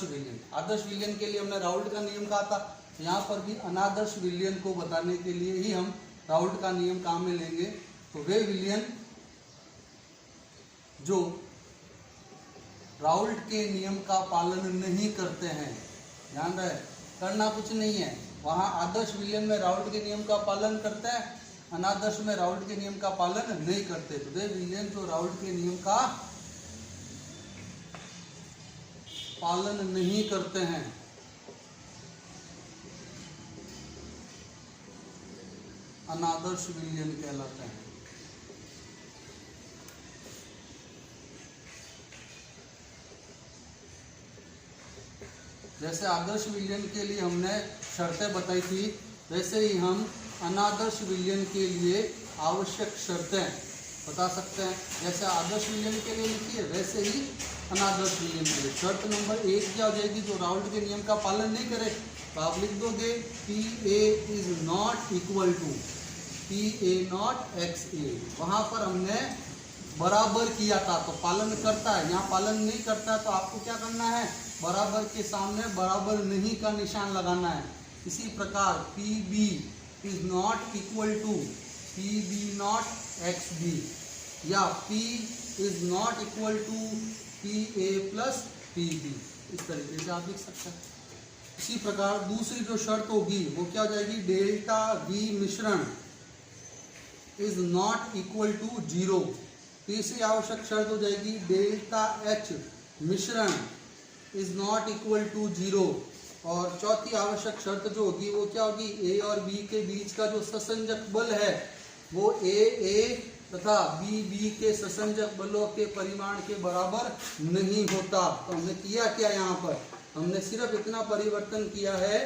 विलयन। आदर्श विलयन के लिए हमने राउल्ट का नियम कहा था, यहाँ पर भी अनादर्श विलयन को बताने के लिए ही हम राउल्ट का नियम काम में लेंगे। तो वे विलयन जो राउल्ट के नियम का पालन नहीं करते हैं, ध्यान रहे, करना कुछ नहीं है, वहां आदर्श विलयन में राउल्ट के नियम का पालन करते हैं, अनादर्श में राउल्ट के नियम का पालन नहीं करते। तो वे विलयन जो राउल्ट के नियम का पालन नहीं करते हैं, अनादर्श विलयन कहलाते हैं। जैसे आदर्श विलयन के लिए हमने शर्तें बताई थी, वैसे ही हम अनादर्श विलयन के लिए आवश्यक शर्तें बता सकते हैं। जैसे आदर्श विलयन के लिए लिखी है, वैसे ही अनादर्श विलयन के लिए। शर्त नंबर 1 क्या हो जाएगी? जो राउल्ट के नियम का पालन नहीं करे, तो आप लिख दोगे PA is not equal to PA not XA। वहाँ पर हमने बराबर किया था तो पालन करता है, यहाँ पालन नहीं करता, तो आपको क्या करना है? बराबर के सामने बराबर नहीं का निशान लगाना है। इसी प्रकार PB is not equal to PB not XB, या P is not equal to PA plus PB, इस तरीके से आप लिख सकते हैं। इसी प्रकार दूसरी जो शर्त होगी वो क्या हो जाएगी? डेल्टा V मिश्रण इज नॉट इक्वल टू 0। तीसरी आवश्यक शर्त हो जाएगी डेल्टा H मिश्रण इज नॉट इक्वल टू 0। और चौथी आवश्यक शर्त जो होगी वो क्या होगी? A और B के बीच का जो ससंजक बल है वो AA तथा BB के ससंजक बलों के परिमाण के बराबर नहीं होता। तो हमने किया क्या यहाँ पर? हमने सिर्फ इतना परिवर्तन किया है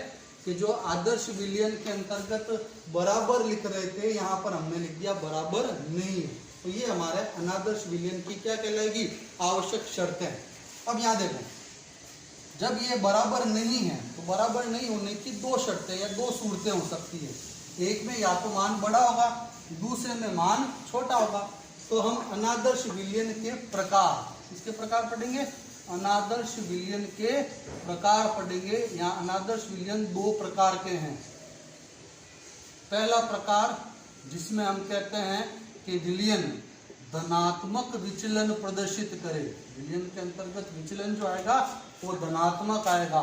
कि जो आदर्श विलयन के अंतर्गत बराबर लिख रहे थे, यहाँ पर हमने लिख दिया बराबर नहीं। तो ये हमारे अनादर्श विलयन की क्या कहलाएगी? आवश्यक शर्तें। अब यहाँ देखो, जब ये बराबर नहीं है तो बराबर नहीं होने की दो शर्तें या दो सूरतें हो सकती है। एक में या तो मान बड़ा होगा, दूसरे में मान छोटा होगा। तो हम अनादर्श विलयन के प्रकार, इसके प्रकार पढ़ेंगे, अनादर्श विलयन के प्रकार पढ़ेंगे। यहाँ अनादर्श विलयन दो प्रकार के हैं। पहला प्रकार जिसमें हम कहते हैं कि विलयन धनात्मक विचलन प्रदर्शित करे, विलयन के अंतर्गत विचलन जो आएगा वो धनात्मक आएगा।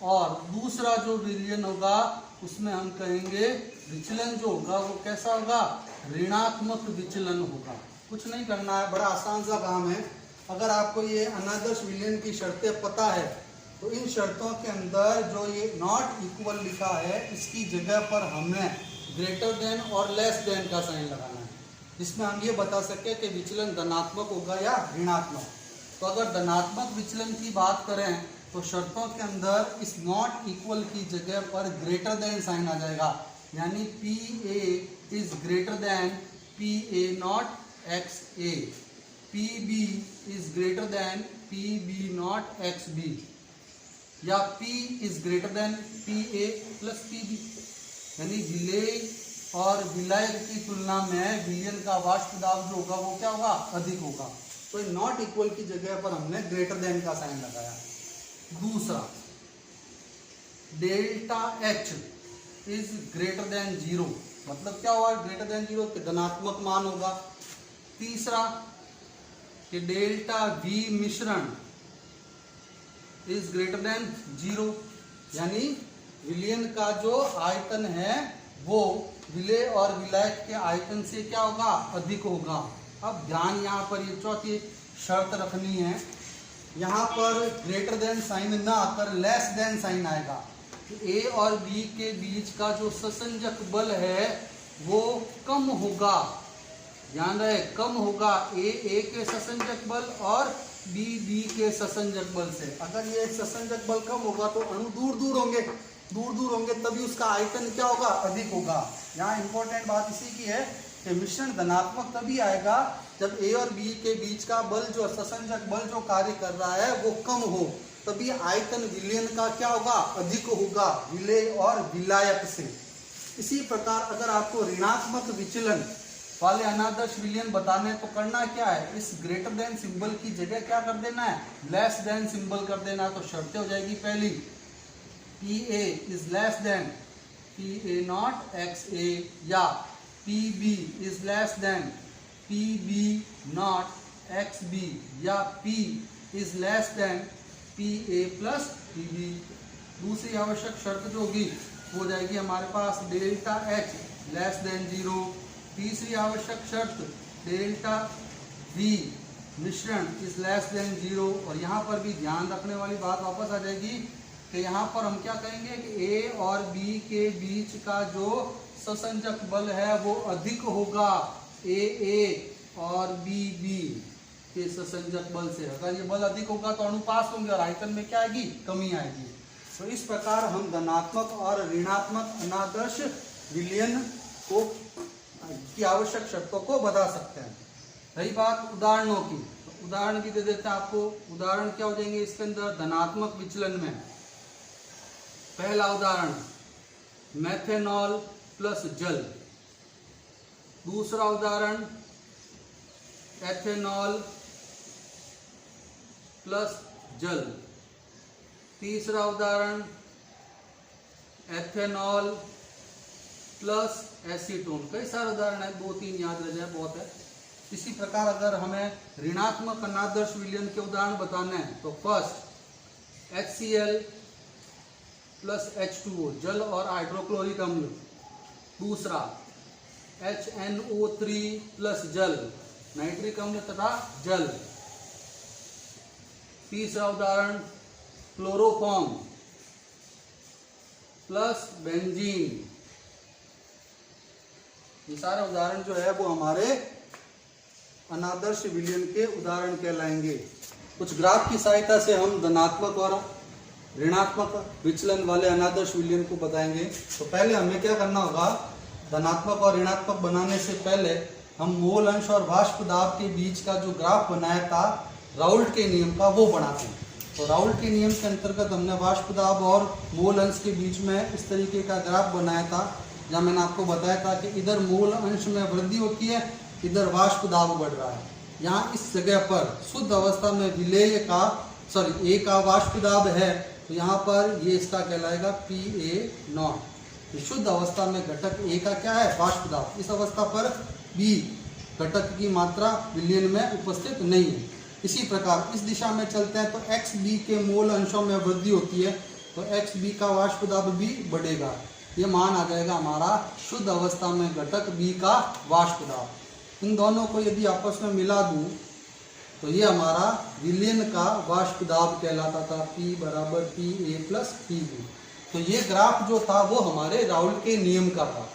और दूसरा जो विलयन होगा उसमें हम कहेंगे विचलन जो होगा वो कैसा होगा? ऋणात्मक विचलन होगा। कुछ नहीं करना है, बड़ा आसान सा काम है। अगर आपको ये अनादर्श विलयन की शर्तें पता है तो इन शर्तों के अंदर जो ये नॉट इक्वल लिखा है इसकी जगह पर हमें ग्रेटर देन और लेस देन का साइन लगाना है, जिसमें हम ये बता सके कि विचलन धनात्मक होगा या ऋणात्मक। तो अगर धनात्मक विचलन की बात करें तो शर्तों के अंदर इस नॉट इक्वल की जगह पर ग्रेटर देन साइन आ जाएगा, यानी PA is greater than PA not XA, PB is greater than PB not XB, या P is greater than PA plus PB। यानी विलेय और विलायक की तुलना में विलयन का वाष्प दाब जो होगा वो क्या होगा? अधिक होगा। तो नॉट इक्वल की जगह पर हमने ग्रेटर देन का साइन लगाया। दूसरा, delta H is greater than 0, मतलब क्या होगा? ग्रेटर देन 0 कि धनात्मक मान होगा। तीसरा कि डेल्टा V मिश्रण इज ग्रेटर देन 0, यानी विलयन का जो आयतन है वो विलेय और विलायक के आयतन से क्या होगा? अधिक होगा। अब ध्यान यहाँ पर ये चौथी शर्त रखनी है, यहाँ पर ग्रेटर देन साइन ना आकर लेस देन साइन आएगा। तो A और B के बीच का जो ससंजक बल है वो कम होगा, ध्यान रहे, कम होगा A के ससंजक बल और B के ससंजक बल से। अगर ये ससंजक बल कम होगा तो अणु दूर दूर होंगे, तभी उसका आयतन क्या होगा? अधिक होगा। यहाँ इंपॉर्टेंट बात इसी की है कि मिश्रण धनात्मक तभी आएगा जब A और B के बीच का बल जो ससंजक बल जो कार्य कर रहा है वो कम हो, तभी आयतन विलयन का क्या होगा? अधिक होगा विलेय और विलायक से। इसी प्रकार अगर आपको ऋणात्मक विचलन वाले अनादर्श विलयन बताने तो करना क्या है, इस ग्रेटर देन सिंबल की जगह क्या कर देना है, लेस देन सिंबल कर देना। तो शर्तें हो जाएगी पहली, P A is less than P A not X A, या P B is less than P B not X B, या P is less than P A plus P B. दूसरी आवश्यक शर्त जो होगी वो जाएगी हमारे पास डेल्टा एच लेस देन 0। तीसरी आवश्यक शर्त डेल्टा वी मिश्रण इज लेस देन 0। और यहाँ पर भी ध्यान रखने वाली बात वापस आ जाएगी कि यहाँ पर हम क्या कहेंगे कि ए और बी के बीच का जो ससंजक बल है वो अधिक होगा ए और बी के ससंजक बल से। अगर ये बल अधिक होगा तो अनुपात होंगे और आयतन में क्या आएगी, कमी आएगी। तो इस प्रकार हम धनात्मक और ऋणात्मक अनादर्श विलयन को की आवश्यक शर्तों को बता सकते हैं। रही बात उदाहरणों की, तो उदाहरण भी दे देते हैं आपको। उदाहरण क्या हो जाएंगे इसके अंदर, धनात्मक विचलन में पहला उदाहरण मेथेनॉल प्लस जल। दूसरा उदाहरण एथेनॉल प्लस जल। तीसरा उदाहरण एथेनॉल प्लस एसीटोन। कई सारे उदाहरण है, 2-3 याद रह जाए बहुत है। इसी प्रकार अगर हमें ऋणात्मक अनादर्श विलयन के उदाहरण बताने हैं तो फर्स्ट HCl प्लस H2O जल और हाइड्रोक्लोरिक अम्ल। दूसरा HNO3 प्लस जल नाइट्रिक अम्ल तथा जल। तीसरा उदाहरण क्लोरोफॉर्म प्लस बेंजीन। ये सारे उदाहरण जो है वो हमारे अनादर्श विलयन के उदाहरण कहलाएंगे। कुछ ग्राफ की सहायता से हम धनात्मक और ऋणात्मक विचलन वाले अनादर्श विलयन को बताएंगे। तो पहले हमें क्या करना होगा, धनात्मक और ऋणात्मक बनाने से पहले हम मोल अंश और वाष्प दाब के बीच का जो ग्राफ बनाया था राउल्ट के नियम का, वो बनाते हैं। तो राउल्ट के नियम के अंतर्गत हमने वाष्प दाब और मोल अंश के बीच में इस तरीके का ग्राफ बनाया था, जहाँ मैंने आपको बताया था कि इधर मोल अंश में वृद्धि होती है, इधर वाष्प दाब बढ़ रहा है। यहाँ इस जगह पर शुद्ध अवस्था में विलेय का ए का वाष्प दाब है, तो यहाँ पर ये इसका कहलाएगा PA0। शुद्ध अवस्था में घटक ए का क्या है, वाष्प दाब। इस अवस्था पर बी घटक की मात्रा विलयन में उपस्थित नहीं है। इसी प्रकार इस दिशा में चलते हैं तो XB के मोल अंशों में वृद्धि होती है, तो XB का वाष्प दाब भी बढ़ेगा। ये मान आ जाएगा हमारा शुद्ध अवस्था में घटक B का वाष्प दाब। इन दोनों को यदि आपस में मिला दूं तो ये हमारा विलयन का वाष्प दाब कहलाता था, P बराबर PA प्लस PB। तो ये ग्राफ जो था वो हमारे राउल्ट के नियम का था,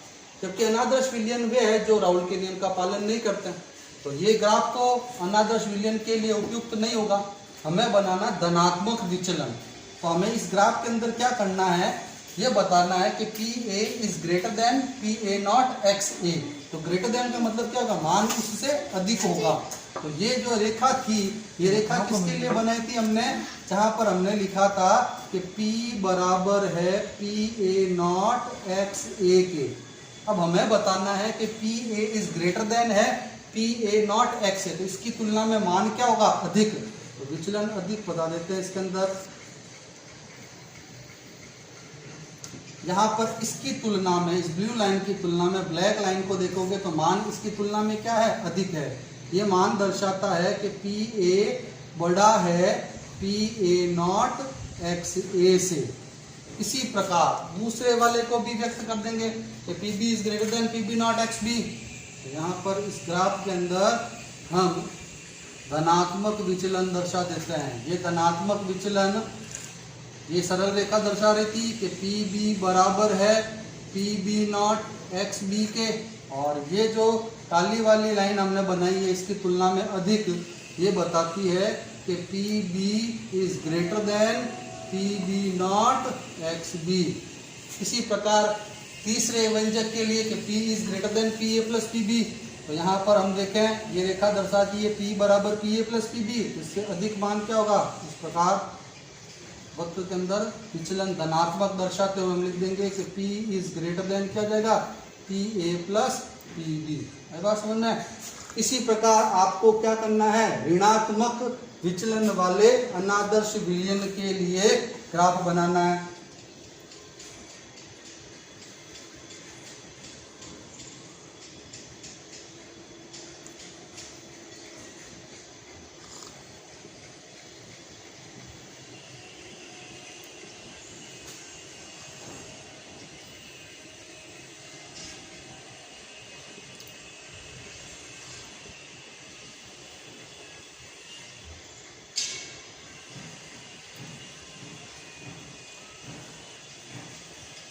जबकि अनादर्श विलयन वे है जो राउल्ट के नियम का पालन नहीं करते हैं। तो ये ग्राफ तो अनादर्श विलयन के लिए उपयुक्त नहीं होगा। हमें बनाना धनात्मक विचलन। तो हमें इस ग्राफ के अंदर क्या करना है, ये बताना है कि PA is greater than PA0 XA। तो ग्रेटर देन का मतलब क्या होगा, मान उससे अधिक होगा। तो ये जो रेखा थी, ये रेखा किसके लिए बनाई थी हमने, जहां पर हमने लिखा था कि P बराबर है PA0 XA के। अब हमें बताना है कि PA इज ग्रेटर देन है PA0 XA, तो इसकी तुलना में मान क्या होगा, अधिक। तो विचलन अधिक बता देते हैं इसके अंदर। यहाँ पर इसकी तुलना में, इस ब्लू लाइन की तुलना में ब्लैक लाइन को देखोगे तो मान इसकी तुलना में क्या है, अधिक है। ये मान दर्शाता है कि PA बड़ा है PA0 XA से। इसी प्रकार दूसरे वाले को भी व्यक्त कर देंगे कि PB is greater than PB0 XB। तो यहाँ पर इस ग्राफ के अंदर हम धनात्मक विचलन दर्शा देते हैं। ये धनात्मक विचलन, ये सरल रेखा दर्शा रही थी कि PB बराबर है PB0 XB के, और ये जो काली वाली लाइन हमने बनाई है इसकी तुलना में अधिक, ये बताती है कि PB is greater than PB0 XB। इसी प्रकार तीसरे व्यंजक के लिए कि P is greater than PA plus PB, तो यहाँ पर हम देखें ये रेखा दर्शाती है P बराबर PA प्लस PB, इससे अधिक मान क्या होगा। इस प्रकार वक्र के अंदर विचलन धनात्मक दर्शाते हुए हम लिख देंगे कि P इज ग्रेटर देन क्या हो जाएगा, PA प्लस पी बी। है बात समझ में? इसी प्रकार आपको क्या करना है, ऋणात्मक विचलन वाले अनादर्श विलयन के लिए ग्राफ बनाना है।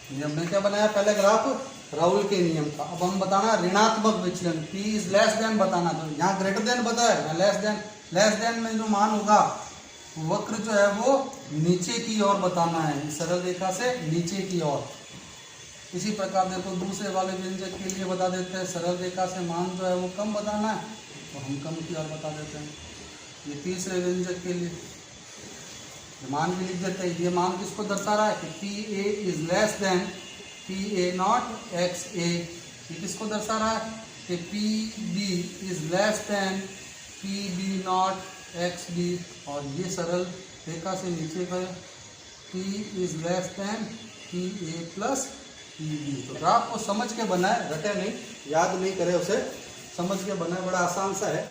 ये हमने क्या बनाया, पहले ग्राफ राउल के नियम का। अब हम बताना ऋणात्मक विचलन, P इज लेस देन बताना। तो यहाँ ग्रेटर देन बताया ना, लेस देन। लेस देन में जो मान होगा वक्र जो है वो नीचे की ओर बताना है, सरल रेखा से नीचे की ओर। इसी प्रकार देखो दूसरे वाले व्यंजक के लिए बता देते हैं, सरल रेखा से मान जो है वो कम बताना है तो हम कम की ओर बता देते हैं। ये तीसरे व्यंजक के लिए मान भी लिख देते हैं। ये मान किसको दर्शा रहा है कि P A is less than P A not X A. ये किसको दर्शा रहा है कि P B is less than P B not X B. और ये सरल रेखा से नीचे का P is less than P A plus P B. तो ग्राफ को समझ के बनाए, रटे नहीं, याद नहीं करे उसे, समझ के बनाए, बड़ा आसान सा है।